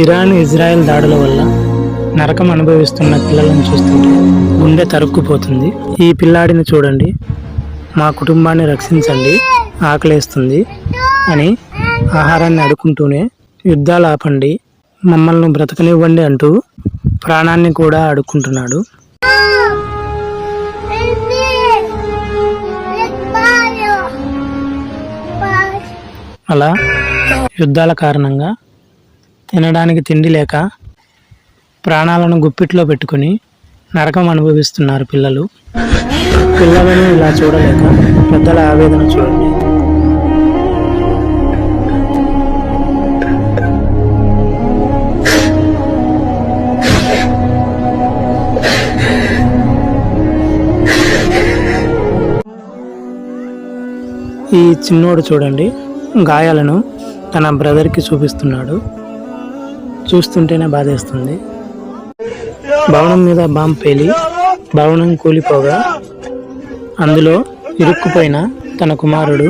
Iran Israel దాడుల వల్ల నరకం అనుభవిస్తున్న పిల్లలను చూస్తుంటే గుండె తరుక్కుపోతుంది. ఈ పిల్లాడిని చూడండి, మా కుటుంబాన్ని రక్షించండి, ఆకలేస్తుంది అని ఆహారాన్ని అడుక్కుంటూనే యుద్ధాలు ఆపండి, మమ్మల్ని బ్రతకనివ్వండి అంటూ ప్రాణాన్ని కూడా అడుక్కుంటున్నాడు. అలా యుద్ధాల కారణంగా తినడానికి తిండి లేక ప్రాణాలను గుప్పిట్లో పెట్టుకుని నరకం అనుభవిస్తున్నారు పిల్లలు. పిల్లలను ఇలా చూడలేక పెద్దల ఆవేదన చూడండి. ఈ చిన్నోడు చూడండి, గాయాలను తన బ్రదర్కి చూపిస్తున్నాడు. చూస్తుంటేనే బాధేస్తుంది. భవనం మీద బాంబు పేలి భవనం కూలిపోగా అందులో ఇరుక్కుపోయిన తన కుమారుడు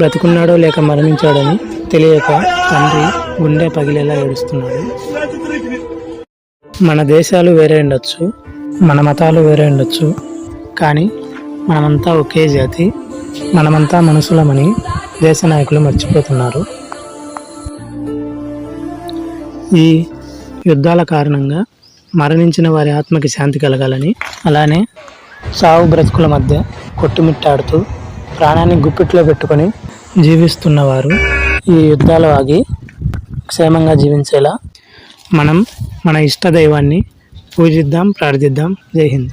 బ్రతికున్నాడో లేక మరణించాడని తెలియక తండ్రి గుండె పగిలేలా ఏడుస్తున్నాడు. మన దేశాలు వేరే ఉండొచ్చు, మన మతాలు వేరే ఉండొచ్చు, కానీ మనమంతా ఒకే జాతి, మనమంతా మనుషులమని దేశ నాయకులు మర్చిపోతున్నారు. ఈ యుద్ధాల కారణంగా మరణించిన వారి ఆత్మకి శాంతి కలగాలని, అలానే సావు బ్రతుకుల మధ్య కొట్టుమిట్టాడుతూ ప్రాణాన్ని గుప్పిట్లో పెట్టుకొని జీవిస్తున్నవారు ఈ యుద్ధాలు ఆగి క్షేమంగా జీవించేలా మనం మన ఇష్ట దైవాన్ని పూజిద్దాం, ప్రార్థిద్దాం. జై హింద్.